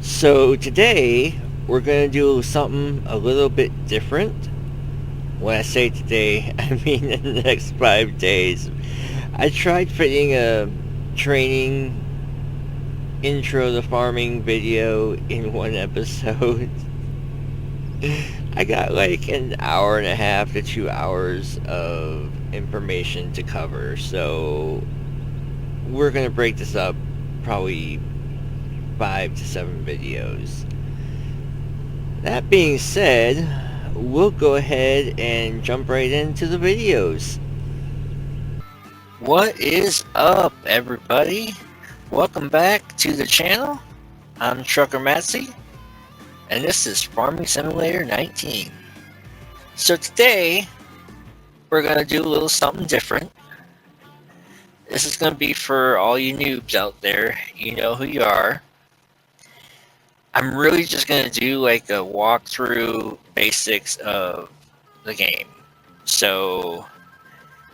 So today we're going to do something a little bit different. When I say today, I mean in the next 5 days. I tried putting a training intro to farming video in one episode. I got like an hour and a half to 2 hours of information to cover, so we're going to break this up probably 5 to 7 videos. That being said, we'll go ahead and jump right into the videos. What is up, everybody? Welcome back to the channel. I'm Trucker Matsy, and this is Farming Simulator 19. So today, we're going to do a little something different. This is going to be for all you noobs out there. You know who you are. I'm really just going to do like a walkthrough basics of the game. So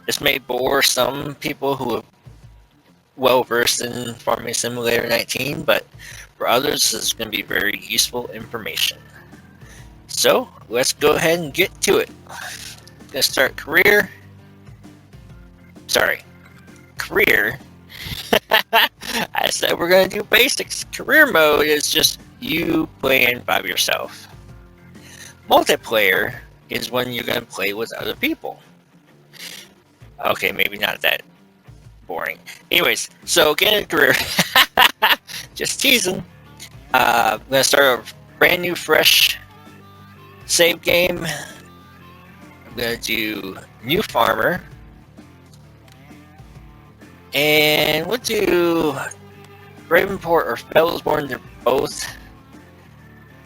this may bore some people who have well versed in Farming Simulator 19, but for others, this is going to be very useful information. So let's go ahead and get to it. Gonna start career. Sorry, career. I said we're gonna do basics. Career mode is just you playing by yourself. Multiplayer is when you're gonna play with other people. Okay, maybe not that boring. Anyways, so get a career. Just teasing. I'm gonna start a brand new, fresh save game. I'm gonna do new farmer, and we'll do Ravenport or Fellsborn. They're both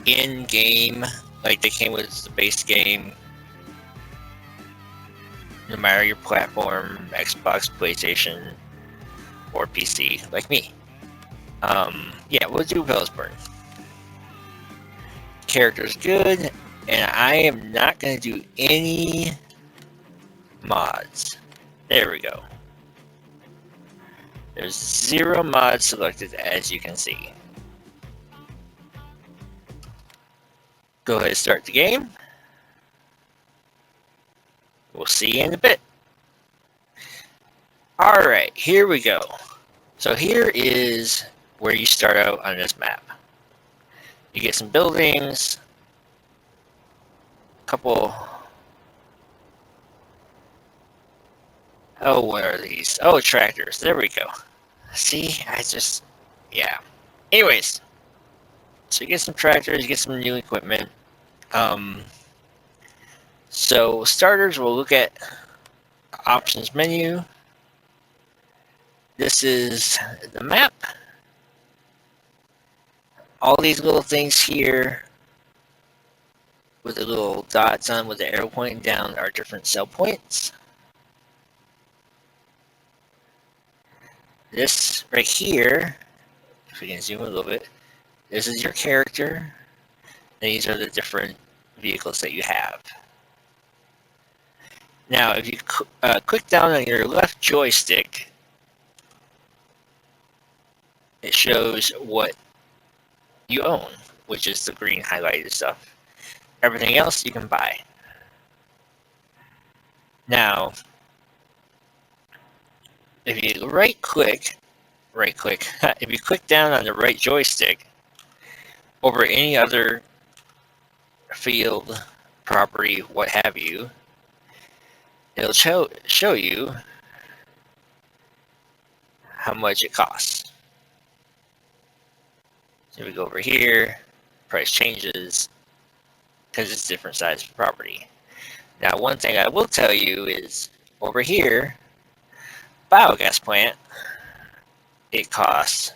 in game, like they came with the base game. No matter your platform, Xbox, PlayStation, or PC, like me. Yeah, we'll do Fellsborn. Character's good, and I am not gonna do any mods. There we go. There's 0 mods selected, as you can see. Go ahead and start the game. We'll see you in a bit. Alright, here we go. So here is where you start out on this map. You get some buildings, a couple... Oh, what are these? Oh, tractors. There we go. See, yeah. Anyways, so you get some tractors, you get some new equipment. So starters, we'll look at options menu. This is the map. All these little things here with the little dots on with the arrow pointing down are different sell points. This right here, if we can zoom a little bit, this is your character. These are the different vehicles that you have. Now, if you click down on your left joystick, it shows what you own, which is the green highlighted stuff. Everything else you can buy. Now, if you right click, if you click down on the right joystick over any other field, property, what have you, it'll show you how much it costs. So we go over here, price changes, because it's different size property. Now, one thing I will tell you is over here, biogas plant, it costs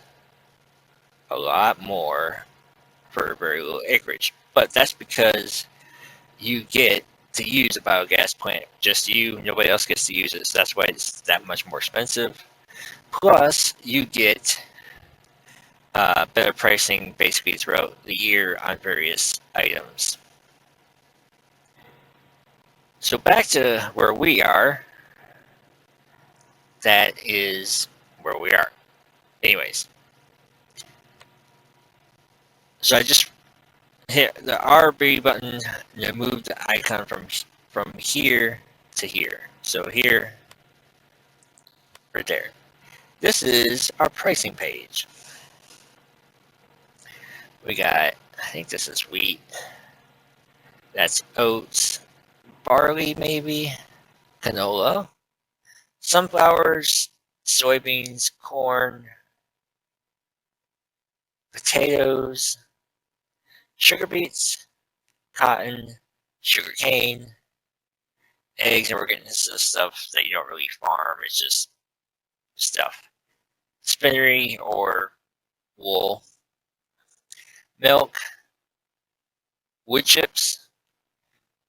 a lot more for very little acreage. But that's because you get to use a biogas plant. Just you, nobody else gets to use it. So that's why it's that much more expensive. Plus, you get better pricing basically throughout the year on various items. So back to where we are. That is where we are. Anyways. So I just hit the RB button to move the icon from here to here. So here, right there. This is our pricing page. We got, I think this is wheat. That's oats, barley maybe, canola, sunflowers, soybeans, corn, potatoes, sugar beets, cotton, sugar cane, eggs, and we're getting into stuff that you don't really farm. It's just stuff. Spinnery or wool, milk, wood chips.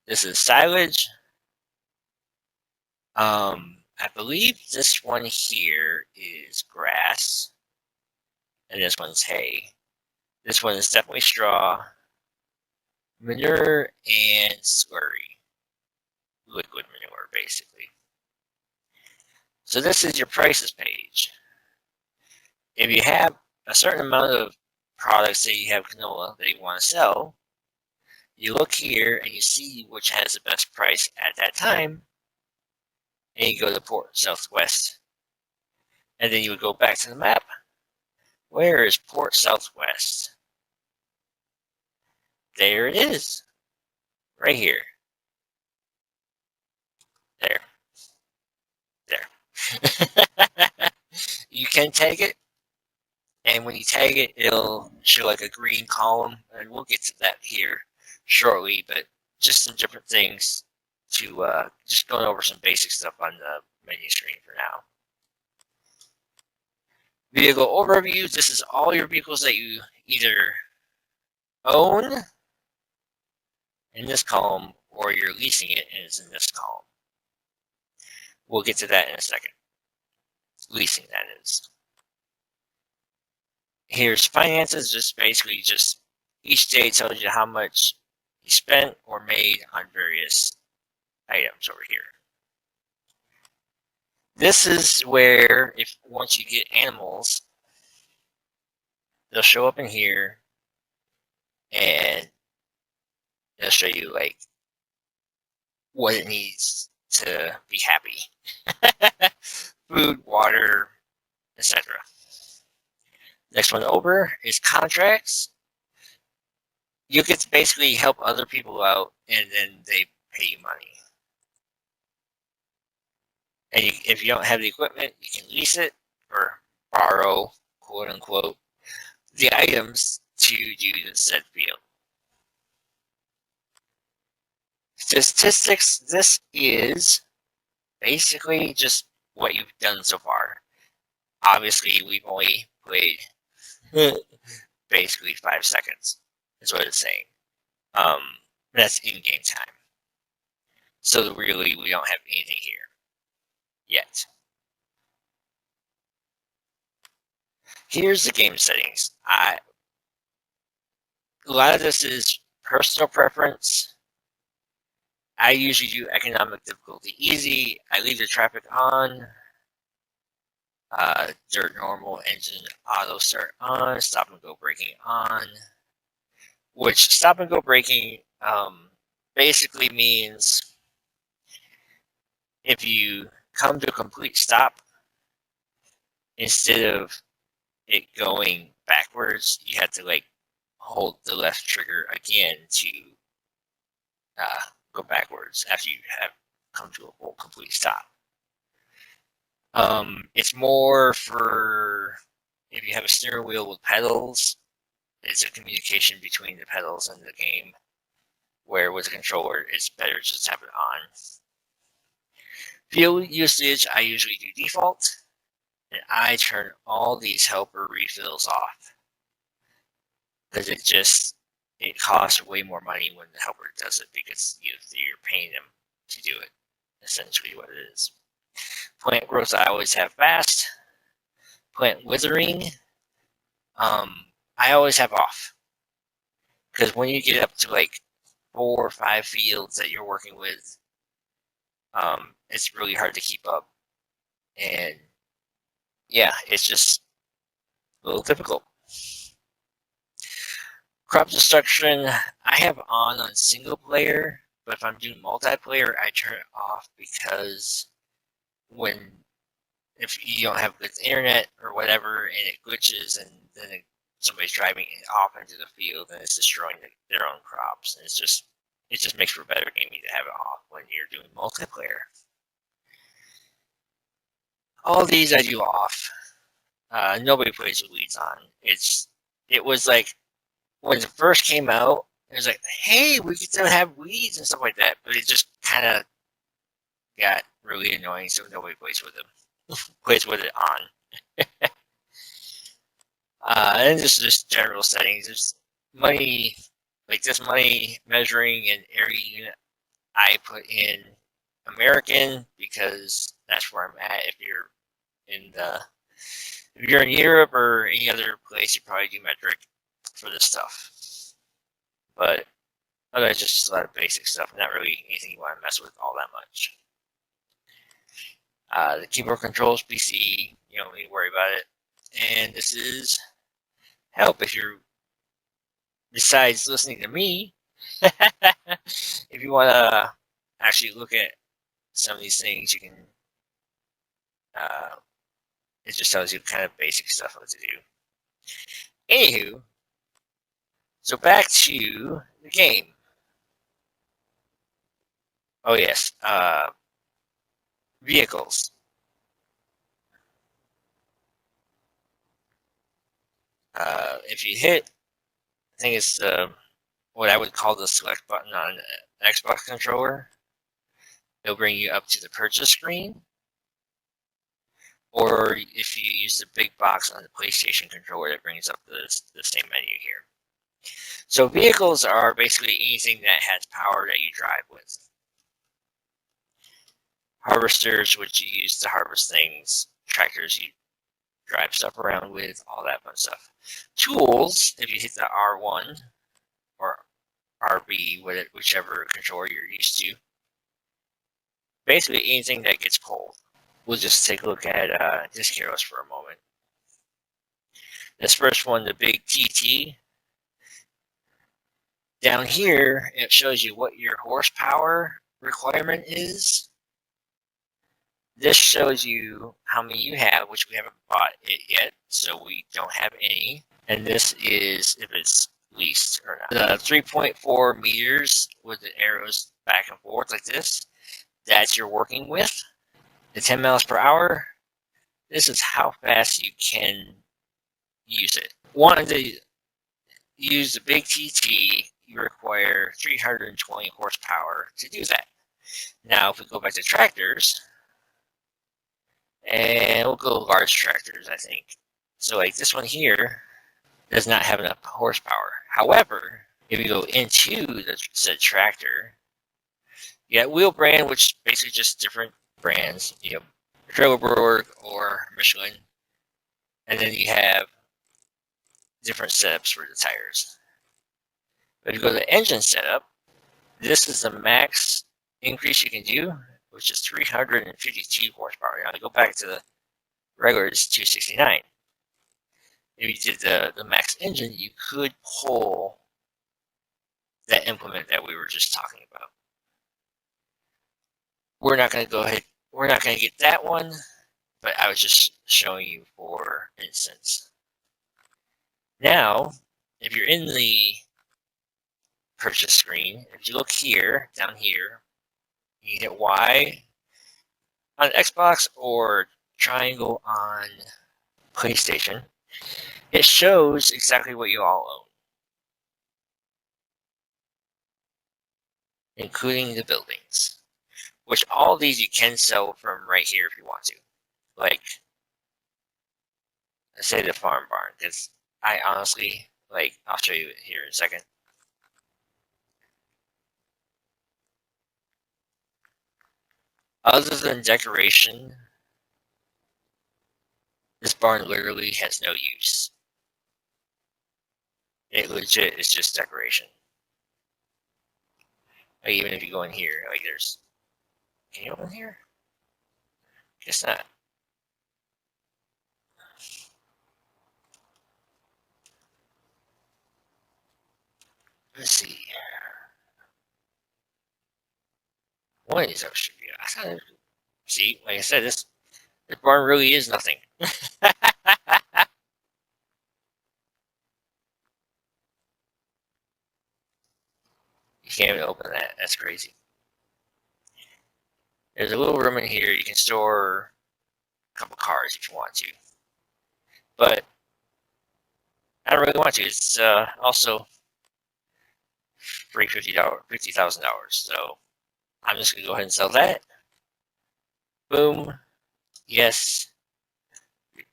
This is silage. I believe this one here is grass, and this one's hay. This one is definitely straw, manure, and slurry. Liquid manure, basically. So this is your prices page. If you have a certain amount of products that you have canola that you want to sell, you look here and you see which has the best price at that time, and you go to Port Southwest. And then you would go back to the map. Where is Port Southwest? There it is. Right here. There. There. You can tag it, and when you tag it, it'll show like a green column, and we'll get to that here shortly, but just some different things to just going over some basic stuff on the menu screen for now. Vehicle overview. This is all your vehicles that you either own in this column or you're leasing it and it's in this column. We'll get to that in a second. Leasing, that is. Here's finances. Just basically just each day tells you how much you spent or made on various items over here. This is where, if once you get animals, they'll show up in here and they'll show you like what it needs to be happy. Food, water, etc. Next one over is contracts. You get to basically help other people out and then they pay you money. And if you don't have the equipment, you can lease it or borrow, quote unquote, the items to do the said field. Statistics, this is basically just what you've done so far. Obviously, we've only played basically 5 seconds, is what it's saying. That's in-game time. So really, we don't have anything here yet. Here's the game settings. A lot of this is personal preference. I usually do economic difficulty easy. I leave the traffic on. Dirt normal, engine auto start on, stop and go braking on. Which stop and go braking basically means if you come to a complete stop, instead of it going backwards, you have to like hold the left trigger again to go backwards after you have come to a full complete stop. It's more for if you have a steering wheel with pedals, it's a communication between the pedals and the game, where with a controller, it's better to just have it on. Fuel usage, I usually do default, and I turn all these helper refills off, because it costs way more money when the helper does it, because you're paying them to do it, essentially what it is. Plant growth, I always have fast. Plant withering, I always have off. Because when you get up to like 4 or 5 fields that you're working with, it's really hard to keep up. And yeah, it's just a little difficult. Crop destruction, I have on single player, but if I'm doing multiplayer, I turn it off because if you don't have good internet or whatever and it glitches and then somebody's driving off into the field and it's destroying their own crops, and it just makes for better gaming to have it off when you're doing multiplayer. All these I do off. Nobody plays with weeds on. It was like when it first came out, it was like, hey, we get to have weeds and stuff like that, but it just kind of got really annoying, so nobody plays with them. Plays with it on. And just general settings. There's money, like this money measuring and area unit. I put in American because that's where I'm at. If you're in Europe or any other place, you probably do metric for this stuff. But otherwise, just a lot of basic stuff. Not really anything you want to mess with all that much. The keyboard controls, PC, you don't need to worry about it. And this is help if you're, besides listening to me, if you want to actually look at some of these things, you can, it just tells you kind of basic stuff what to do. Anywho, so back to the game. Oh yes, vehicles. If you hit, I think it's what I would call the select button on an Xbox controller, it'll bring you up to the purchase screen. Or if you use the big box on the PlayStation controller, it brings up the same menu here. So vehicles are basically anything that has power that you drive with. Harvesters, which you use to harvest things. Tractors, you drive stuff around with, all that fun stuff. Tools, if you hit the R1 or RB, whichever controller you're used to. Basically anything that gets cold. We'll just take a look at Disc Heroes for a moment. This first one, the big TT. Down here, it shows you what your horsepower requirement is. This shows you how many you have, which we haven't bought it yet, so we don't have any. And this is if it's leased or not. The 3.4 meters with the arrows back and forth like this, that's you're working with. The 10 miles per hour, this is how fast you can use it. Wanting to use the big TT, you require 320 horsepower to do that. Now, if we go back to tractors, and we'll go large tractors, I think. So like this one here does not have enough horsepower. However, if you go into the said tractor, you got Wheel Brand, which is basically just different brands. You have Trelleborg or Michelin. And then you have different setups for the tires. But if you go to the engine setup, this is the max increase you can do, which is 352 horsepower. Now, to go back to the regular, it's 269. If you did the max engine, you could pull that implement that we were just talking about. We're not going to go ahead, we're not going to get that one, but I was just showing you for instance. Now, if you're in the purchase screen, if you look here, down here, you hit Y on Xbox or triangle on PlayStation, it shows exactly what you all own, including the buildings, which all of these you can sell from right here if you want to. Like, let's say the farm barn, because I honestly, like, I'll show you it here in a second. Other than decoration, this barn literally has no use. It legit is just decoration. Like, even if you go in here, like there's, can you go in here? Guess not. Let's see. One of these should be. See, like I said, this barn really is nothing. You can't even open that. That's crazy. There's a little room in here. You can store a couple cars if you want to. But I don't really want to. It's also free $50,000. So I'm just gonna go ahead and sell that. Boom. Yes,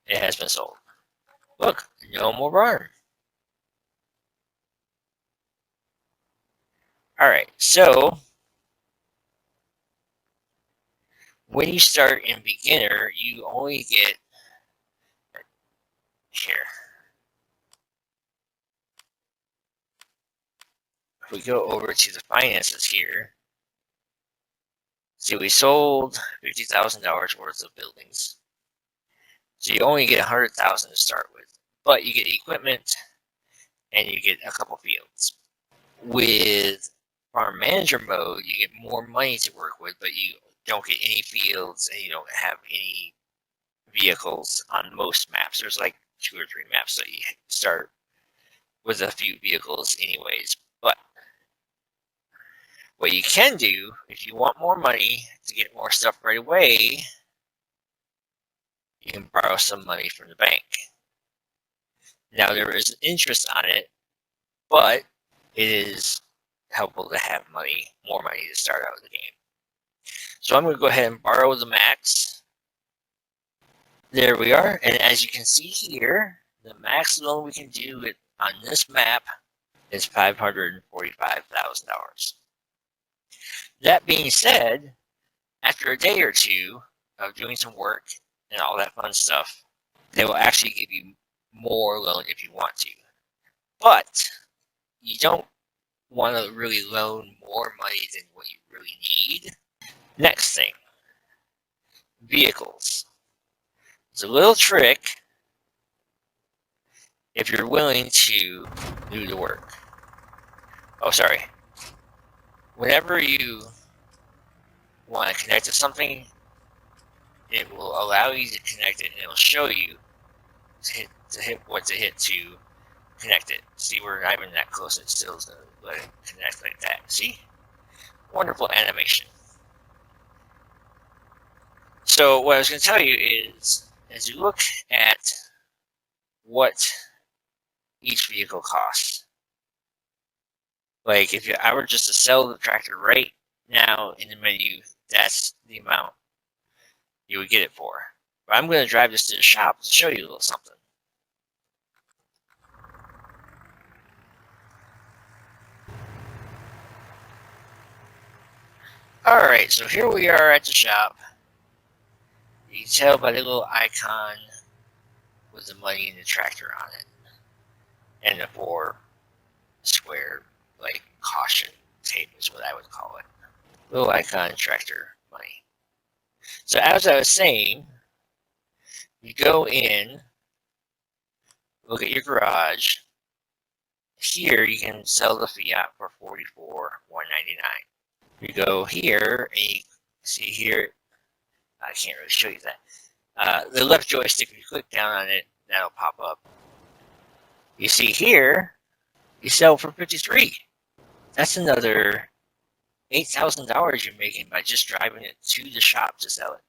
it has been sold. Look, no more barn. Alright, so when you start in beginner, you only get here. If we go over to the finances here, see, we sold $50,000 worth of buildings. So you only get $100,000 to start with, but you get equipment and you get a couple fields. With farm manager mode, you get more money to work with, but you don't get any fields and you don't have any vehicles on most maps. There's like 2 or 3 maps that you start with a few vehicles anyways. But what you can do, if you want more money to get more stuff right away, you can borrow some money from the bank. Now, there is interest on it, but it is helpful to have more money to start out the game. So I'm going to go ahead and borrow the max. There we are. And as you can see here, the max loan we can do on this map is $545,000. That being said, after a day or two of doing some work and all that fun stuff, they will actually give you more loan if you want to. But you don't want to really loan more money than what you really need. Next thing, vehicles. It's a little trick if you're willing to do the work. Oh, sorry. Whenever you want to connect to something, it will allow you to connect it, and it will show you what to hit to connect it. See, we're not even that close. It still is going to let it connect like that. See? Wonderful animation. So what I was going to tell you is, as you look at what each vehicle costs, like if I were just to sell the tractor right now in the menu, that's the amount you would get it for. But I'm going to drive this to the shop to show you a little something. Alright, so here we are at the shop. You can tell by the little icon with the money and the tractor on it. And the 4 square, like, caution tape is what I would call it. Little icon, tractor, money. So as I was saying, you go in, look at your garage. Here you can sell the Fiat for $44,199. You go here and you see here, I can't really show you that. The left joystick, if you click down on it, that'll pop up. You see here, you sell for $53,000. That's another $8,000 you're making by just driving it to the shop to sell it.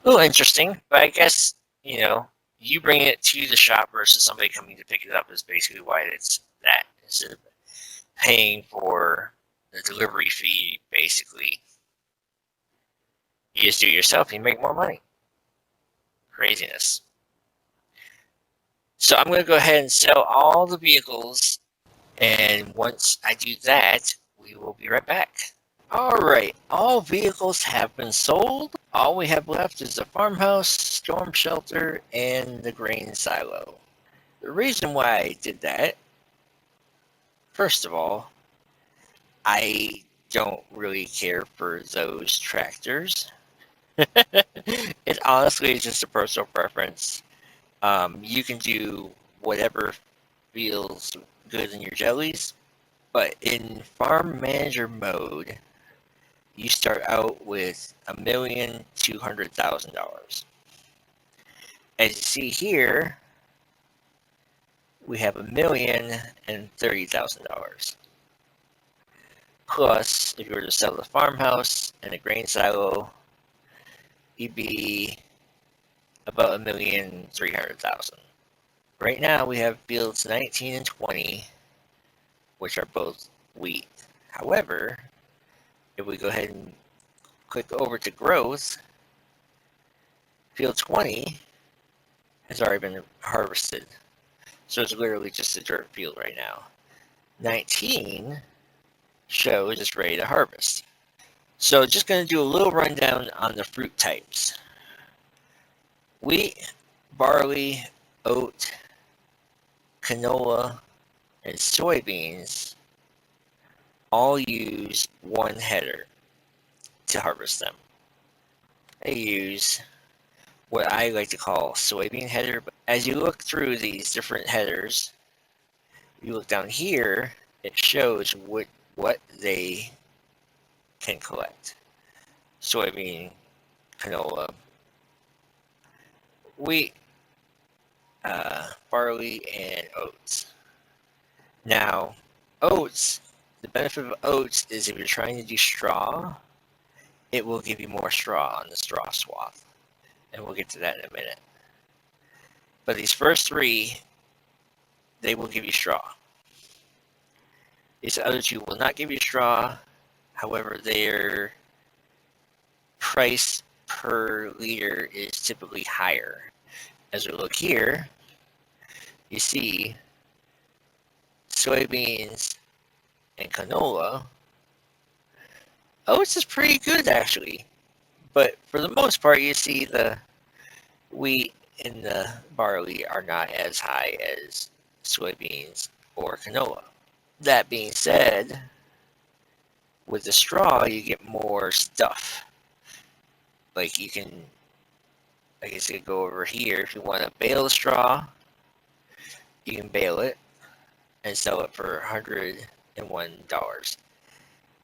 A little interesting, but I guess, you bring it to the shop versus somebody coming to pick it up is basically why it's that. Instead of paying for the delivery fee, basically, you just do it yourself and you make more money. Craziness. So I'm going to go ahead and sell all the vehicles, and once I do that, we will be right back. Alright, all vehicles have been sold. All we have left is the farmhouse, storm shelter, and the grain silo. The reason why I did that, first of all, I don't really care for those tractors. It honestly is just a personal preference. You can do whatever feels goods and your jellies. But in farm manager mode, you start out with $1,200,000. As you see here, we have $1,030,000. Plus, if you were to sell the farmhouse and a grain silo, you'd be about $1,300,000. Right now, we have fields 19 and 20, which are both wheat. However, if we go ahead and click over to growth, field 20 has already been harvested. So it's literally just a dirt field right now. 19 shows it's ready to harvest. So just going to do a little rundown on the fruit types. Wheat, barley, oat, canola, and soybeans all use one header to harvest them. They use what I like to call soybean header. But as you look through these different headers, you look down here, it shows what they can collect. Soybean, canola, wheat, barley, and oats. Now, oats, the benefit of oats is if you're trying to do straw, it will give you more straw on the straw swath. And we'll get to that in a minute. But these first three, they will give you straw. These other two will not give you straw. However, their price per liter is typically higher. As we look here, you see soybeans and canola. Oats is pretty good actually. But for the most part, you see the wheat and the barley are not as high as soybeans or canola. That being said, with the straw, you get more stuff. Like you can, I guess you could go over here. If you want to bale the straw, you can bale it and sell it for $101.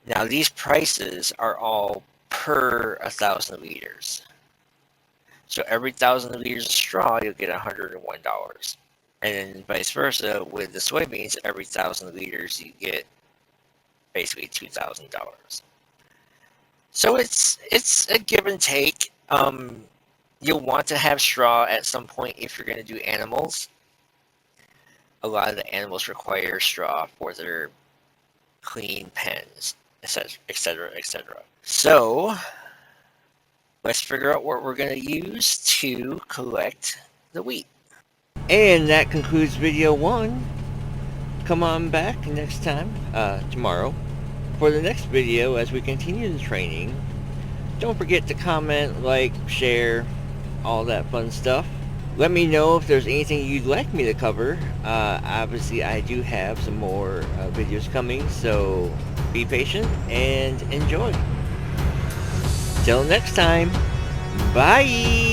Now these prices are all per 1,000 liters. So every 1,000 liters of straw, you'll get $101. And then vice versa with the soybeans, every 1,000 liters, you get basically $2,000. So it's a give and take. You'll want to have straw at some point if you're going to do animals. A lot of the animals require straw for their clean pens, etc., etc., etc. So let's figure out what we're going to use to collect the wheat. And that concludes video 1. Come on back next time, tomorrow, for the next video as we continue the training. Don't forget to comment, like, share, all that fun stuff. Let me know if there's anything you'd like me to cover. Obviously, I do have some more videos coming, so be patient and enjoy. Till next time, bye!